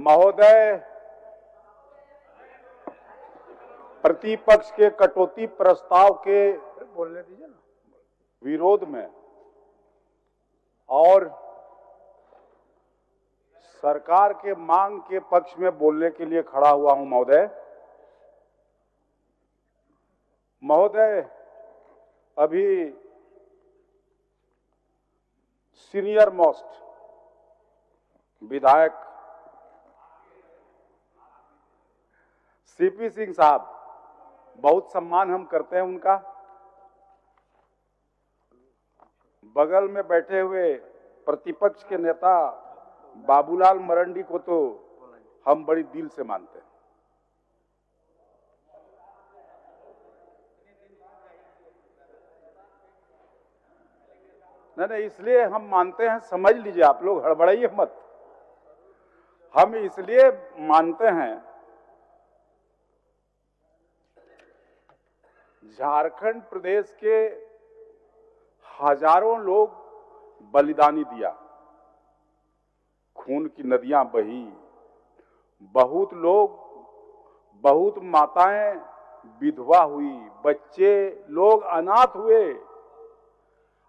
महोदय, प्रतिपक्ष के कटौती प्रस्ताव के बोलने दीजिए ना, विरोध में और सरकार के मांग के पक्ष में बोलने के लिए खड़ा हुआ हूं। महोदय, अभी सीनियर मोस्ट विधायक सीपी सिंह साहब, बहुत सम्मान हम करते हैं उनका, बगल में बैठे हुए प्रतिपक्ष के नेता बाबूलाल मरंडी को तो हम बड़ी दिल से मानते हैं। नहीं, इसलिए हम मानते हैं, समझ लीजिए, आप लोग हड़बड़ाइए मत। हम इसलिए मानते हैं, झारखंड प्रदेश के हजारों लोग बलिदानी दिया, खून की नदियां बही, बहुत लोग, बहुत माताएं विधवा हुई, बच्चे लोग अनाथ हुए,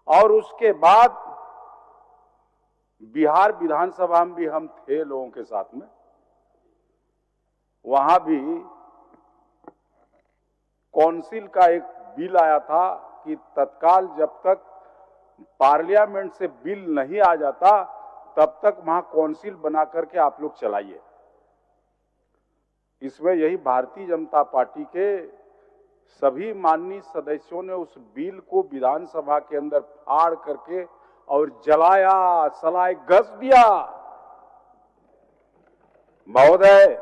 और उसके बाद बिहार विधानसभा में भी हम थे लोगों के साथ में। वहां भी काउंसिल का एक बिल आया था कि तत्काल जब तक पार्लियामेंट से बिल नहीं आ जाता तब तक वहां काउंसिल बना करके आप लोग चलाइए। इसमें यही भारतीय जनता पार्टी के सभी माननीय सदस्यों ने उस बिल को विधानसभा के अंदर फाड़ करके और जलाया, सलाए घस दिया। महोदय,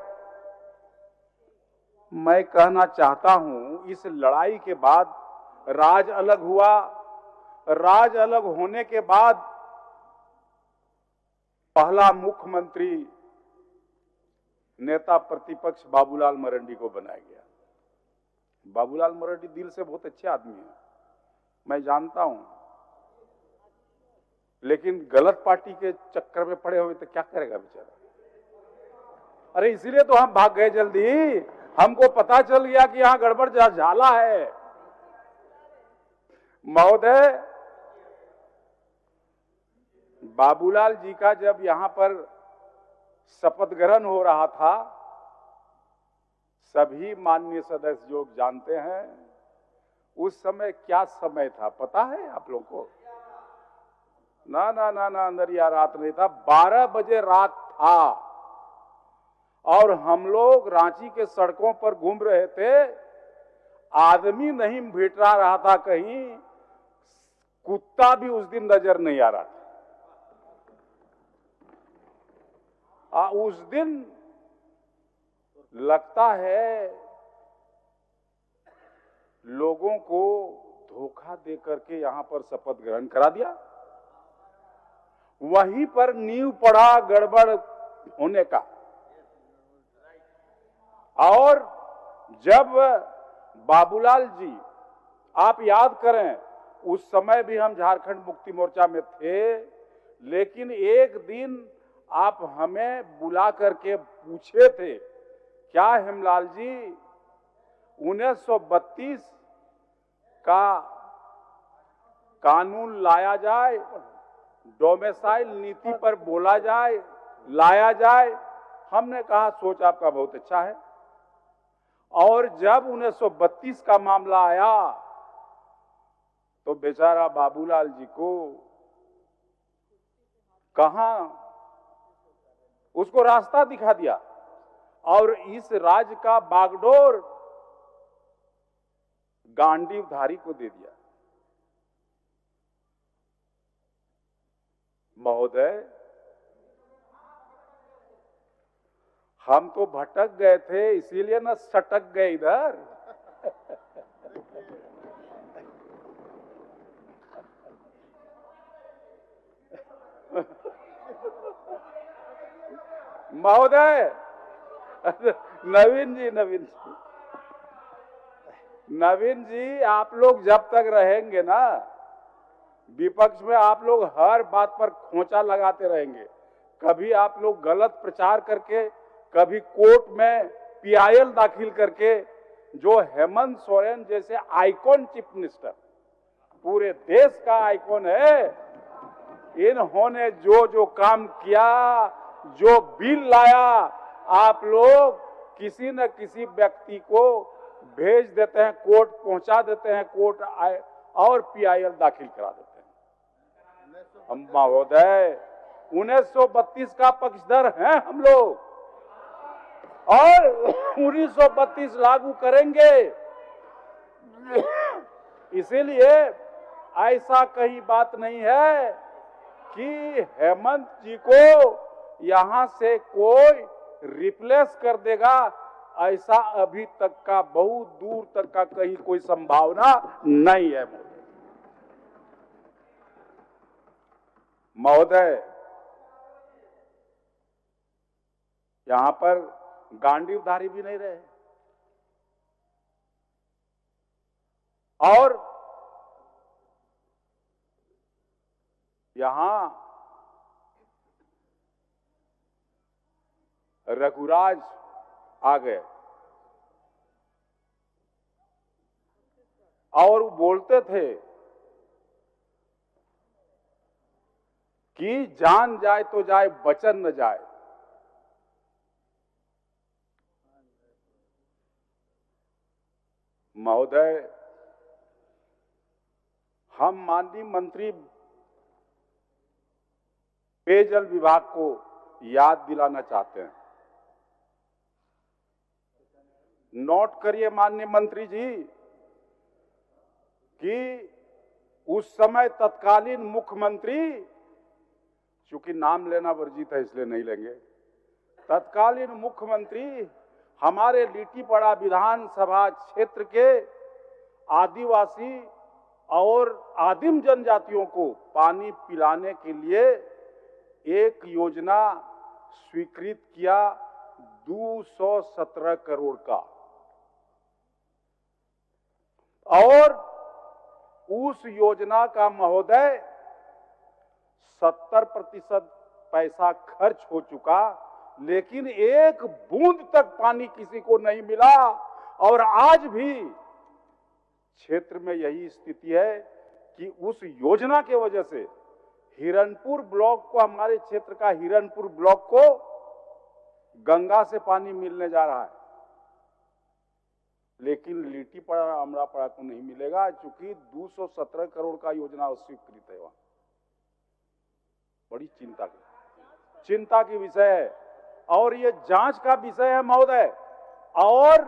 मैं कहना चाहता हूं, इस लड़ाई के बाद राज अलग हुआ। राज अलग होने के बाद पहला मुख्यमंत्री नेता प्रतिपक्ष बाबूलाल मरंडी को बनाया गया। बाबूलाल मरंडी दिल से बहुत अच्छे आदमी हैं, मैं जानता हूं, लेकिन गलत पार्टी के चक्कर में पड़े हुए तो क्या करेगा बेचारा। अरे इसीलिए तो हम भाग गए जल्दी, हमको पता चल गया कि यहां गड़बड़ झाला है। महोदय, बाबूलाल जी का जब यहां पर शपथ ग्रहण हो रहा था, सभी माननीय सदस्य जो जानते हैं उस समय क्या समय था पता है आप लोगों को? ना ना ना ना, अंदरिया रात नहीं था, 12 बजे रात था, और हम लोग रांची के सड़कों पर घूम रहे थे। आदमी नहीं भेटा रहा था, कहीं कुत्ता भी उस दिन नजर नहीं आ रहा था। उस दिन लगता है लोगों को धोखा दे करके यहां पर शपथ ग्रहण करा दिया। वहीं पर नींव पड़ा गड़बड़ होने का। और जब बाबूलाल जी, आप याद करें, उस समय भी हम झारखंड मुक्ति मोर्चा में थे, लेकिन एक दिन आप हमें बुला करके पूछे थे, क्या हेमलाल जी 1932 का कानून लाया जाए, डोमिसाइल नीति पर बोला जाए, लाया जाए? हमने कहा सोच आपका बहुत अच्छा है। और जब 1932 का मामला आया तो बेचारा बाबूलाल जी को कहां उसको रास्ता दिखा दिया, और इस राज्य का बागडोर गांडीवधारी को दे दिया। महोदय, हम तो भटक गए थे, इसीलिए ना सटक गए इधर। महोदय, नवीन जी, आप लोग जब तक रहेंगे ना विपक्ष में, आप लोग हर बात पर खोंचा लगाते रहेंगे। कभी आप लोग गलत प्रचार करके कभी कोर्ट में पीआईएल दाखिल करके जो हेमंत सोरेन जैसे आइकॉन चीफ मिनिस्टर, पूरे देश का आइकॉन है, इन्होंने जो जो काम किया, जो बिल लाया, आप लोग किसी न किसी व्यक्ति को भेज देते हैं, कोर्ट पहुंचा देते हैं, कोर्ट और पीआईएल दाखिल करा देते हैं। हम महोदय 1932 का पक्षधर हैं हम लोग, और 1932 लागू करेंगे। इसीलिए ऐसा कहीं बात नहीं है कि हेमंत जी को यहां से कोई रिप्लेस कर देगा, ऐसा अभी तक का, बहुत दूर तक का कहीं कोई संभावना नहीं है। महोदय, यहां पर गांडीवधारी भी नहीं रहे, और यहां रघुराज आ गए और बोलते थे कि जान जाए तो जाए, वचन न जाए। महोदय, हम माननीय मंत्री पेयजल विभाग को याद दिलाना चाहते हैं। नोट करिए माननीय मंत्री जी कि उस समय तत्कालीन मुख्यमंत्री, चूंकि नाम लेना वर्जित है इसलिए नहीं लेंगे, तत्कालीन मुख्यमंत्री हमारे लीटीपड़ा विधानसभा क्षेत्र के आदिवासी और आदिम जनजातियों को पानी पिलाने के लिए एक योजना स्वीकृत किया 217 करोड़ का, और उस योजना का महोदय 70% पैसा खर्च हो चुका, लेकिन एक बूंद तक पानी किसी को नहीं मिला। और आज भी क्षेत्र में यही स्थिति है कि उस योजना के वजह से हिरनपुर ब्लॉक को, हमारे क्षेत्र का हिरनपुर ब्लॉक को गंगा से पानी मिलने जा रहा है, लेकिन लीटीपड़ा अमरापड़ा को नहीं मिलेगा, क्योंकि 217 करोड़ का योजना स्वीकृत है। वहां बड़ी चिंता की विषय है, और ये जांच का विषय है महोदय। और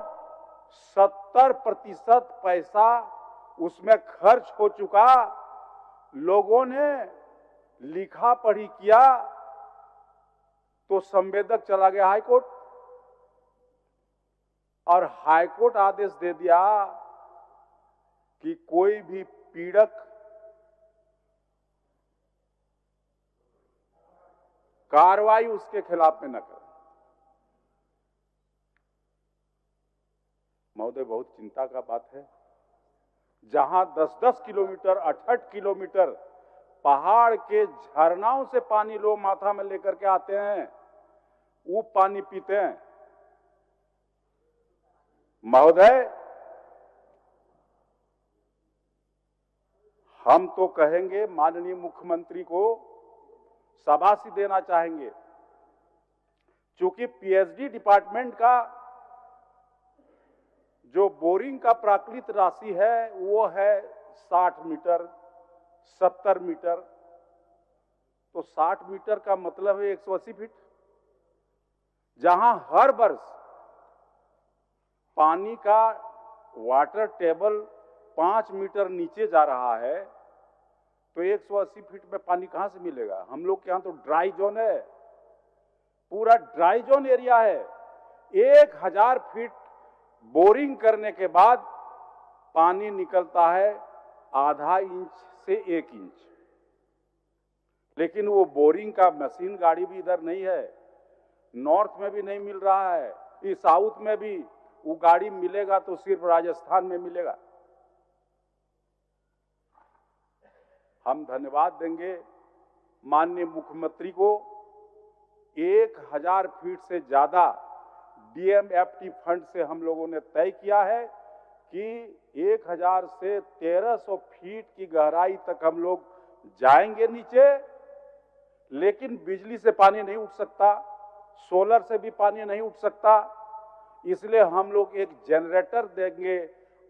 70% पैसा उसमें खर्च हो चुका। लोगों ने लिखा पढ़ी किया तो संवेदक चला गया हाईकोर्ट, और हाईकोर्ट आदेश दे दिया कि कोई भी पीड़क कार्रवाई उसके खिलाफ में न करे। महोदय, बहुत चिंता का बात है, जहां 10-10 किलोमीटर 68 किलोमीटर पहाड़ के झरनाओं से पानी लोग माथा में लेकर के आते हैं, वो पानी पीते हैं। महोदय, हम तो कहेंगे, माननीय मुख्यमंत्री को शाबाशी देना चाहेंगे, क्योंकि पीएचडी डिपार्टमेंट का जो बोरिंग का प्राकृत राशि है वो है 60 मीटर 70 मीटर, तो 60 मीटर का मतलब है 180 फीट। जहां हर वर्ष पानी का वाटर टेबल 5 मीटर नीचे जा रहा है, तो 180 फीट में पानी कहां से मिलेगा? हम लोग के यहां तो ड्राई जोन है, पूरा ड्राई जोन एरिया है। 1000 फीट बोरिंग करने के बाद पानी निकलता है आधा इंच से 1 इंच, लेकिन वो बोरिंग का मशीन गाड़ी भी इधर नहीं है, नॉर्थ में भी नहीं मिल रहा है, इस साउथ में भी वो गाड़ी मिलेगा तो सिर्फ राजस्थान में मिलेगा। हम धन्यवाद देंगे माननीय मुख्यमंत्री को, 1000 फीट से ज्यादा DMFT फंड से हम लोगों ने तय किया है कि 1000 से 1300 फीट की गहराई तक हम लोग जाएंगे नीचे, लेकिन बिजली से पानी नहीं उठ सकता, सोलर से भी पानी नहीं उठ सकता। इसलिए हम लोग एक जनरेटर देंगे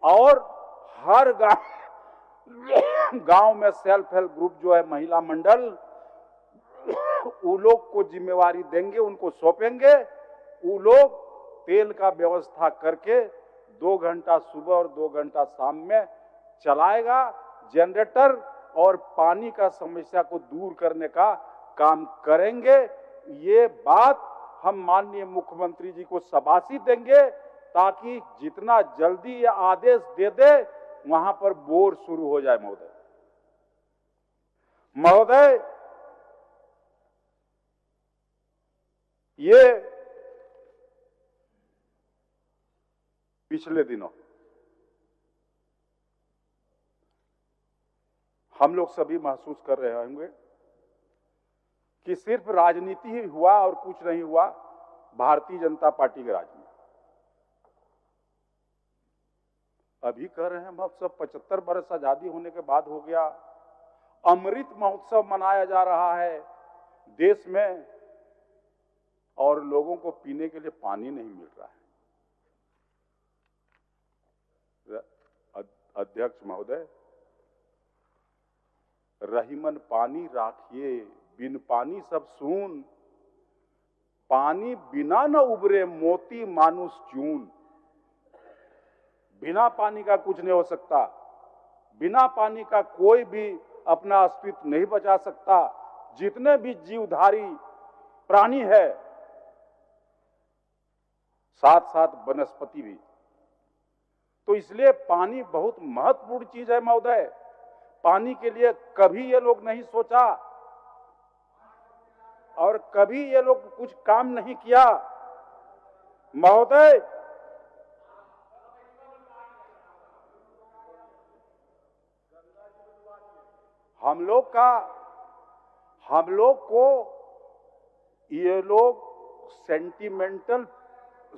और हर गांव में सेल्फ हेल्प ग्रुप जो है, महिला मंडल, वो लोग को जिम्मेवारी देंगे, उनको सौंपेंगे। वो लोग तेल का व्यवस्था करके 2 घंटा सुबह और 2 घंटा शाम में चलाएगा जनरेटर, और पानी का समस्या को दूर करने का काम करेंगे। ये बात हम माननीय मुख्यमंत्री जी को शाबाशी देंगे, ताकि जितना जल्दी ये आदेश दे दे वहां पर बोर शुरू हो जाए। महोदय, ये पिछले दिनों हम लोग सभी महसूस कर रहे होंगे कि सिर्फ राजनीति ही हुआ और कुछ नहीं हुआ भारतीय जनता पार्टी के राज में। अभी कह रहे हैं हम सब 75 वर्ष आजादी होने के बाद हो गया, अमृत महोत्सव मनाया जा रहा है देश में, और लोगों को पीने के लिए पानी नहीं मिल रहा है। अध्यक्ष महोदय, रहीमन पानी राखिए, बिन पानी सब सून, पानी बिना न उबरे मोती मानुष चून। बिना पानी का कुछ नहीं हो सकता, बिना पानी का कोई भी अपना अस्तित्व नहीं बचा सकता। जितने भी जीवधारी प्राणी है, साथ साथ वनस्पति भी। तो इसलिए पानी बहुत महत्वपूर्ण चीज है महोदय। पानी के लिए कभी ये लोग नहीं सोचा और कभी ये लोग कुछ काम नहीं किया। महोदय, हम लोग को ये लोग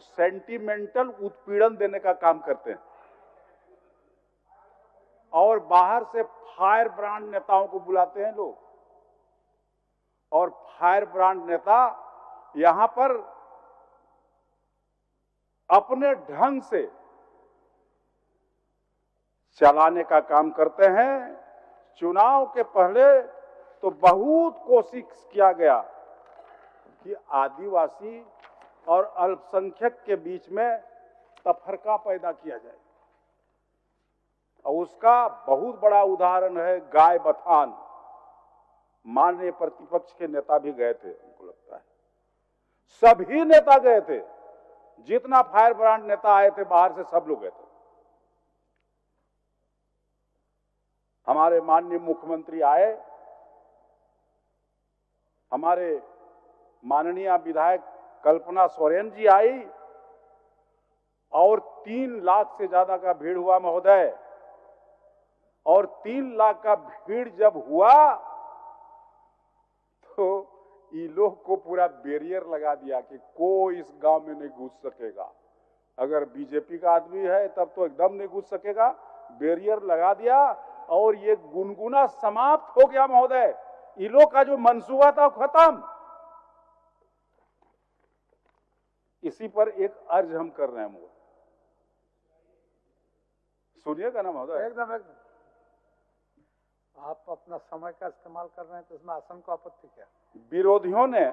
सेंटिमेंटल उत्पीड़न देने का काम करते हैं, और बाहर से फायर ब्रांड नेताओं को बुलाते हैं लोग, और फायर ब्रांड नेता यहां पर अपने ढंग से चलाने का काम करते हैं। चुनाव के पहले तो बहुत कोशिश किया गया कि आदिवासी और अल्पसंख्यक के बीच में तफरका पैदा किया जाए, और उसका बहुत बड़ा उदाहरण है गाय बथान। माननीय प्रतिपक्ष के नेता भी गए थे, हमको लगता है सभी नेता गए थे, जितना फायर ब्रांड नेता आए थे बाहर से सब लोग गए थे। हमारे माननीय मुख्यमंत्री आए, हमारे माननीय विधायक कल्पना सोरेन जी आई, और 3 लाख से ज्यादा का भीड़ हुआ महोदय। और 3 लाख का भीड़ जब हुआ तो ये लोग को पूरा बैरियर लगा दिया कि कोई इस गांव में नहीं घुस सकेगा। अगर बीजेपी का आदमी है तब तो एकदम नहीं घुस सकेगा, बैरियर लगा दिया, और ये गुनगुना समाप्त हो गया महोदय। ये लोग का जो मंसूबा था खत्म। इसी पर एक अर्ज हम कर रहे हैं महोदय, सुनिएगा ना महोदय? एकदम। आप अपना समय का इस्तेमाल कर रहे हैं तो इसमें आसन को आपत्ति क्या? विरोधियों ने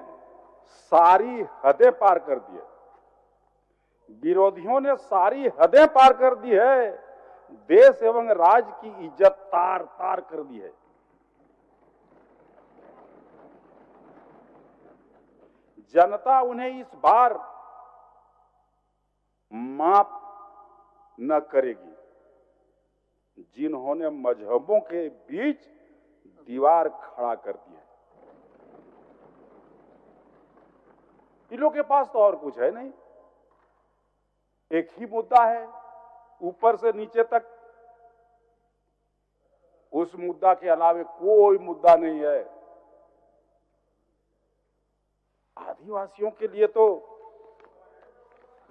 सारी हदें पार कर दी है, विरोधियों ने सारी हदें पार कर दी है, देश एवं राज्य की इज्जत तार तार कर दी है। जनता उन्हें इस बार माफ न करेगी, जिन्होंने मजहबों के बीच दीवार खड़ा कर दी है। इन लोगों के पास तो और कुछ है नहीं, एक ही मुद्दा है ऊपर से नीचे तक, उस मुद्दा के अलावा कोई मुद्दा नहीं है। आदिवासियों के लिए तो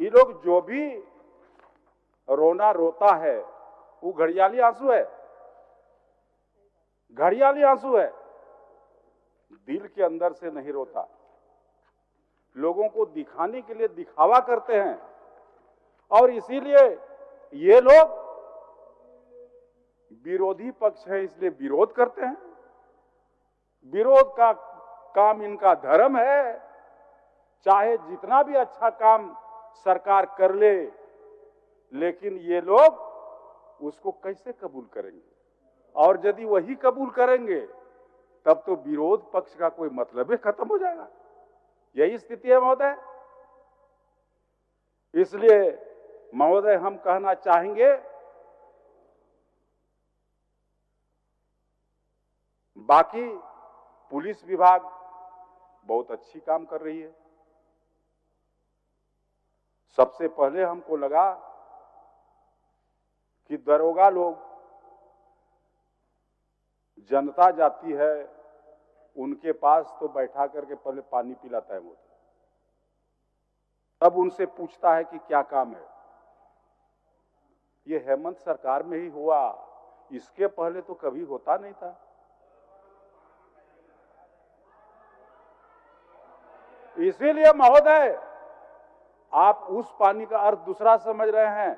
ये लोग जो भी रोना रोता है वो घड़ियाली आंसू है, घड़ियाली आंसू है, दिल के अंदर से नहीं रोता। लोगों को दिखाने के लिए दिखावा करते हैं और इसीलिए ये लोग विरोधी पक्ष है इसलिए विरोध करते हैं। विरोध का काम इनका धर्म है। चाहे जितना भी अच्छा काम सरकार कर ले, लेकिन ये लोग उसको कैसे कबूल करेंगे? और यदि वही कबूल करेंगे तब तो विरोध पक्ष का कोई मतलब ही खत्म हो जाएगा। यही स्थिति है महोदय। इसलिए महोदय हम कहना चाहेंगे, बाकी पुलिस विभाग बहुत अच्छी काम कर रही है। सबसे पहले हमको लगा कि दरोगा लोग, जनता जाती है उनके पास तो बैठा करके पहले पानी पिलाता है वो, तब उनसे पूछता है कि क्या काम है। ये हेमंत सरकार में ही हुआ, इसके पहले तो कभी होता नहीं था। इसीलिए महोदय आप उस पानी का अर्थ दूसरा समझ रहे हैं,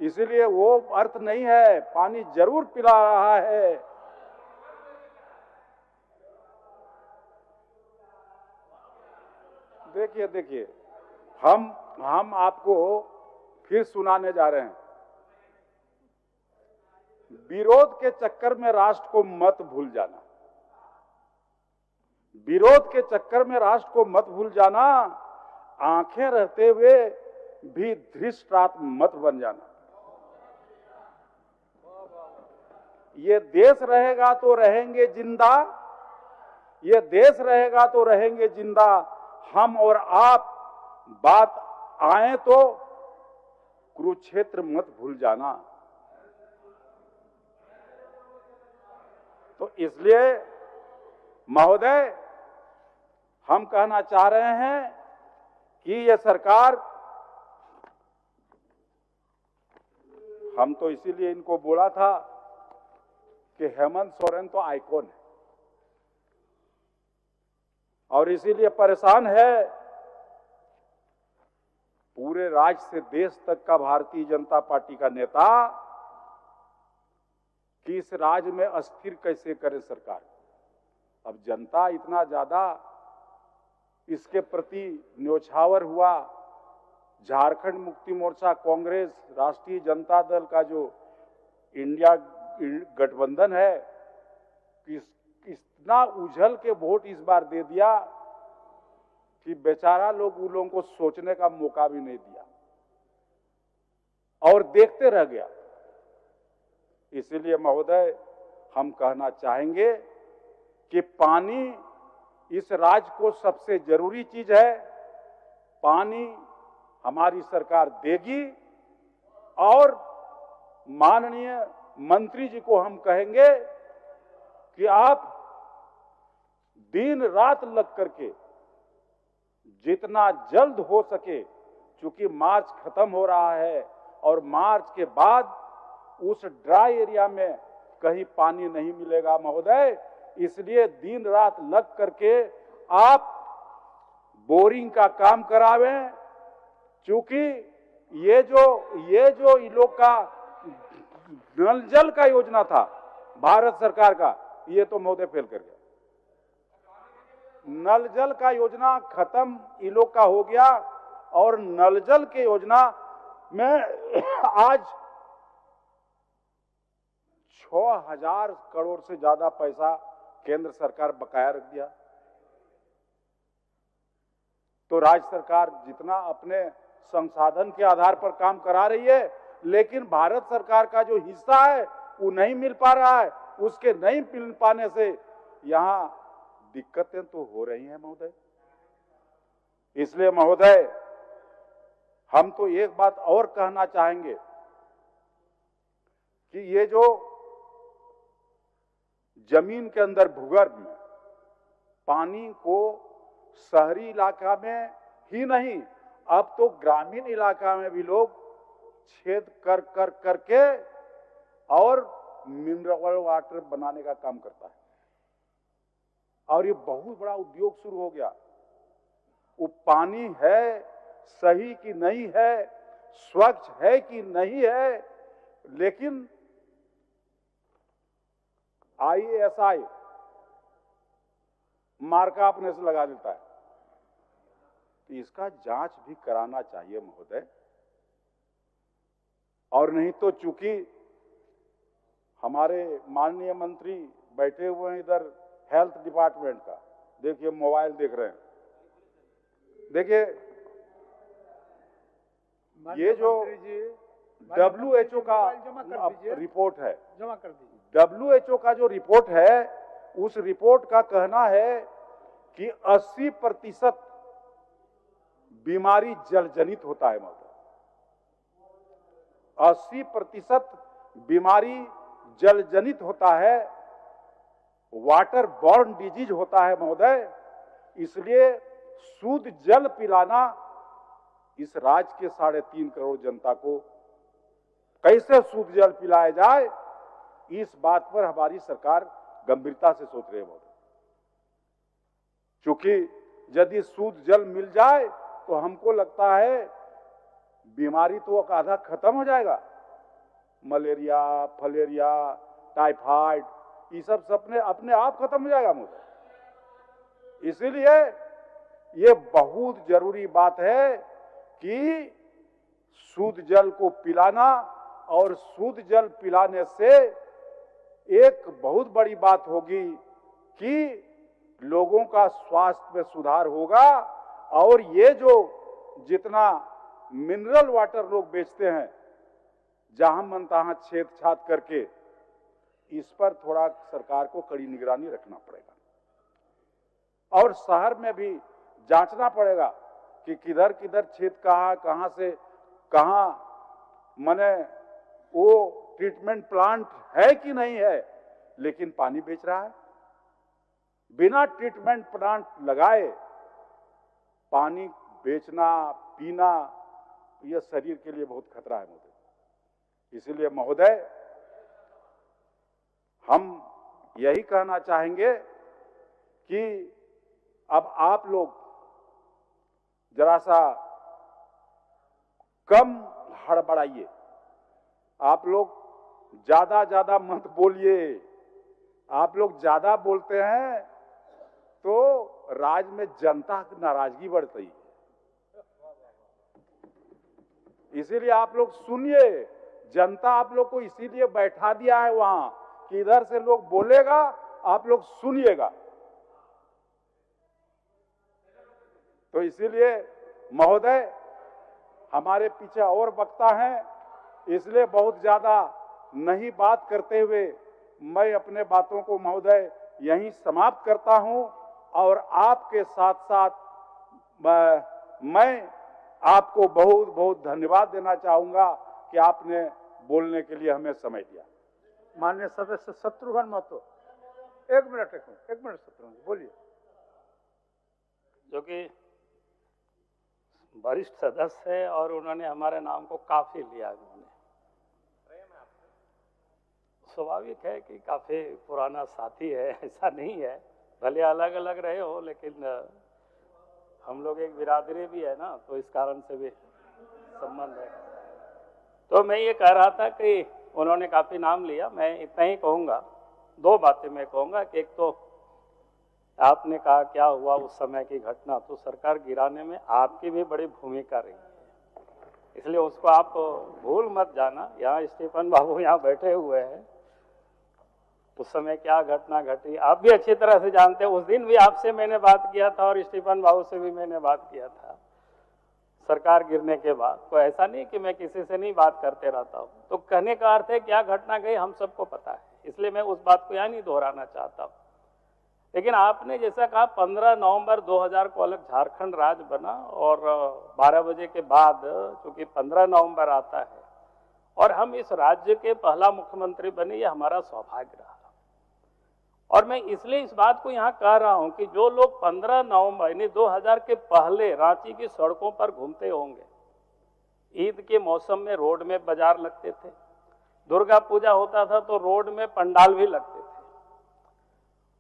इसीलिए वो अर्थ नहीं है। पानी जरूर पिला रहा है। देखिए हम आपको फिर सुनाने जा रहे हैं। विरोध के चक्कर में राष्ट्र को मत भूल जाना, विरोध के चक्कर में राष्ट्र को मत भूल जाना, आंखें रहते हुए भी धृष्टात्म मत बन जाना। ये देश रहेगा तो रहेंगे जिंदा, ये देश रहेगा तो रहेंगे जिंदा। हम और आप बात आए तो कुरुक्षेत्र मत भूल जाना। तो इसलिए महोदय हम कहना चाह रहे हैं कि ये सरकार, हम तो इसीलिए इनको बोला था कि हेमंत सोरेन तो आइकॉन है और इसीलिए परेशान है पूरे राज्य से देश तक का भारतीय जनता पार्टी का नेता कि इस राज्य में अस्थिर कैसे करे सरकार। अब जनता इतना ज्यादा इसके प्रति न्योछावर हुआ। झारखंड मुक्ति मोर्चा, कांग्रेस, राष्ट्रीय जनता दल का जो इंडिया गठबंधन है, इतना उछल के वोट इस बार दे दिया कि बेचारा लोग उन लोगों को सोचने का मौका भी नहीं दिया और देखते रह गया। इसीलिए महोदय हम कहना चाहेंगे कि पानी इस राज्य को सबसे जरूरी चीज है। पानी हमारी सरकार देगी और माननीय मंत्री जी को हम कहेंगे कि आप दिन रात लग करके जितना जल्द हो सके, चूंकि मार्च खत्म हो रहा है और मार्च के बाद उस ड्राई एरिया में कहीं पानी नहीं मिलेगा महोदय, इसलिए दिन रात लग करके आप बोरिंग का काम करावें। चूंकि ये जो इन लोग का नल जल का योजना था भारत सरकार का, ये तो महोदय फेल कर गया। नल जल का योजना खत्म इन लोग का हो गया और नल जल के योजना में आज 6000 करोड़ से ज्यादा पैसा केंद्र सरकार बकाया रख दिया। तो राज्य सरकार जितना अपने संसाधन के आधार पर काम करा रही है, लेकिन भारत सरकार का जो हिस्सा है वो नहीं मिल पा रहा है। उसके नहीं मिल पाने से यहां दिक्कतें तो हो रही हैं महोदय। इसलिए महोदय हम तो एक बात और कहना चाहेंगे कि ये जो जमीन के अंदर भूगर्भ में पानी को शहरी इलाका में ही नहीं अब तो ग्रामीण इलाका में भी लोग छेद कर कर करके और मिनरल वाटर बनाने का काम करता है, और ये बहुत बड़ा उद्योग शुरू हो गया। वो पानी है सही कि नहीं है, स्वच्छ है कि नहीं है, लेकिन ISI मार्का अपने से लगा देता है। तो इसका जांच भी कराना चाहिए महोदय। और नहीं तो चूंकि हमारे माननीय मंत्री बैठे हुए हैं इधर हेल्थ डिपार्टमेंट का, देखिए मोबाइल देख रहे हैं, देखिए ये जो WHO का रिपोर्ट है, जमा कर दीजिए। WHO का जो रिपोर्ट है, उस रिपोर्ट का कहना है कि 80% बीमारी जलजनित होता है महोदय। 80% बीमारी जलजनित होता है, वाटर बॉर्न डिजीज होता है महोदय। इसलिए शुद्ध जल पिलाना इस राज्य के 3.5 करोड़ जनता को कैसे शुद्ध जल पिलाया जाए, इस बात पर हमारी सरकार गंभीरता से सोच रही है महोदय। क्योंकि यदि शुद्ध जल मिल जाए तो हमको लगता है बीमारी तो आधा खत्म हो जाएगा। मलेरिया, फलेरिया, टाइफाइड, ये सब अपने आप खत्म हो जाएगा महोदय। इसीलिए ये बहुत जरूरी बात है कि शुद्ध जल को पिलाना, और शुद्ध जल पिलाने से एक बहुत बड़ी बात होगी कि लोगों का स्वास्थ्य में सुधार होगा। और ये जो जितना मिनरल वाटर लोग बेचते हैं जहां मन तहां छेद छाद करके, इस पर थोड़ा सरकार को कड़ी निगरानी रखना पड़ेगा। और शहर में भी जांचना पड़ेगा कि किधर किधर छेद कहां से कहां, माने वो ट्रीटमेंट प्लांट है कि नहीं है, लेकिन पानी बेच रहा है। बिना ट्रीटमेंट प्लांट लगाए पानी बेचना पीना, यह शरीर के लिए बहुत खतरा है महोदय। इसीलिए महोदय हम यही कहना चाहेंगे कि अब आप लोग जरा सा कम हड़बड़ाइए, आप लोग ज्यादा मत बोलिए। आप लोग ज्यादा बोलते हैं तो राज्य में जनता की नाराजगी बढ़ती है। इसीलिए आप लोग सुनिए, जनता आप लोग को इसीलिए बैठा दिया है वहां कि इधर से लोग बोलेगा, आप लोग सुनिएगा। तो इसीलिए महोदय हमारे पीछे और वक्ता हैं, इसलिए बहुत ज्यादा नहीं बात करते हुए मैं अपने बातों को महोदय यहीं समाप्त करता हूं। और आपके साथ साथ मैं आपको बहुत बहुत धन्यवाद देना चाहूंगा कि आपने बोलने के लिए हमें समय दिया। माननीय सदस्य शत्रुघ्न महतो, एक मिनट शत्रुघ्न बोलिए। जो कि वरिष्ठ सदस्य है और उन्होंने हमारे नाम को काफी लिया। उन्होंने स्वाभाविक है कि काफी पुराना साथी है, ऐसा नहीं है, भले अलग अलग रहे हो, लेकिन हम लोग एक बिरादरी भी है ना, तो इस कारण से भी संबंध है। तो मैं ये कह रहा था कि उन्होंने काफी नाम लिया, मैं इतना ही कहूँगा, दो बातें मैं कहूँगा कि एक तो आपने कहा क्या हुआ उस समय की घटना, तो सरकार गिराने में आपकी भी बड़ी भूमिका रही है, इसलिए उसको आप भूल मत जाना। यहाँ स्टीफन बाबू यहाँ बैठे हुए हैं, उस समय क्या घटना घटी आप भी अच्छी तरह से जानते हैं। उस दिन भी आपसे मैंने बात किया था और स्टीफन बाबू से भी मैंने बात किया था सरकार गिरने के बाद। तो ऐसा नहीं कि मैं किसी से नहीं बात करते रहता हूँ। तो कहने का अर्थ है क्या घटना गई हम सबको पता है, इसलिए मैं उस बात को यहाँ नहीं दोहराना चाहता हूँ। लेकिन आपने जैसा कहा 15 नवंबर 2000 को अलग झारखंड राज्य बना और 12 बजे के बाद चूंकि 15 नवंबर आता है और हम इस राज्य के पहला मुख्यमंत्री बने, ये हमारा सौभाग्य रहा। और मैं इसलिए इस बात को यहाँ कह रहा हूँ कि जो लोग 15 नवंबर यानी 2000 के पहले रांची की सड़कों पर घूमते होंगे, ईद के मौसम में रोड में बाजार लगते थे, दुर्गा पूजा होता था तो रोड में पंडाल भी लगते थे।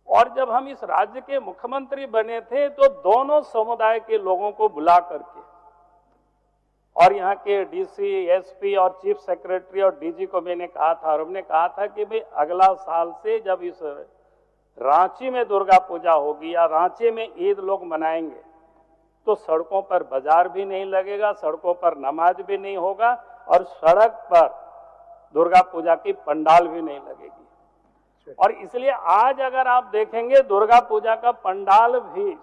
और जब हम इस राज्य के मुख्यमंत्री बने थे तो दोनों समुदाय के लोगों को बुला करके और यहाँ के डीसी, एसपी और चीफ सेक्रेटरी और डीजी को मैंने कहा था, और हमने कहा था कि भाई अगला साल से जब इस रांची में दुर्गा पूजा होगी या रांची में ईद लोग मनाएंगे तो सड़कों पर बाजार भी नहीं लगेगा, सड़कों पर नमाज भी नहीं होगा और सड़क पर दुर्गा पूजा की पंडाल भी नहीं लगेगी। और इसलिए आज अगर आप देखेंगे दुर्गा पूजा का पंडाल भी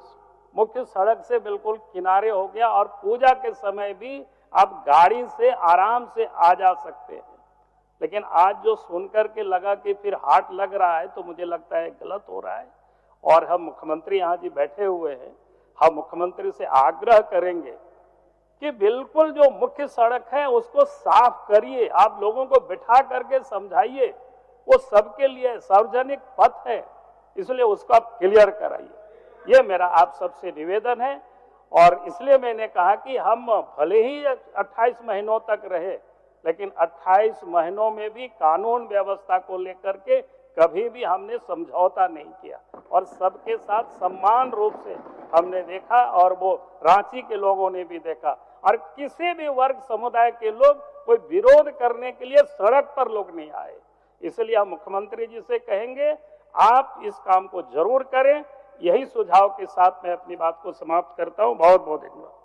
मुख्य सड़क से बिल्कुल किनारे हो गया और पूजा के समय भी आप गाड़ी से आराम से आ जा सकते हैं। लेकिन आज जो सुनकर के लगा कि फिर हाट लग रहा है तो मुझे लगता है गलत हो रहा है। और हम मुख्यमंत्री यहाँ जी बैठे हुए हैं, हम मुख्यमंत्री से आग्रह करेंगे कि बिल्कुल जो मुख्य सड़क है उसको साफ करिए, आप लोगों को बिठा करके समझाइए, वो सबके लिए सार्वजनिक पथ है, इसलिए उसको आप क्लियर कराइए। ये मेरा आप सबसे निवेदन है। और इसलिए मैंने कहा कि हम भले ही 28 महीनों तक रहे, लेकिन 28 महीनों में भी कानून व्यवस्था को लेकर के कभी भी हमने समझौता नहीं किया और सबके साथ समान रूप से हमने देखा और वो रांची के लोगों ने भी देखा। और किसी भी वर्ग समुदाय के लोग कोई विरोध करने के लिए सड़क पर लोग नहीं आए। इसलिए हम मुख्यमंत्री जी से कहेंगे आप इस काम को जरूर करें। यही सुझाव के साथ मैं अपनी बात को समाप्त करता हूं। बहुत बहुत धन्यवाद।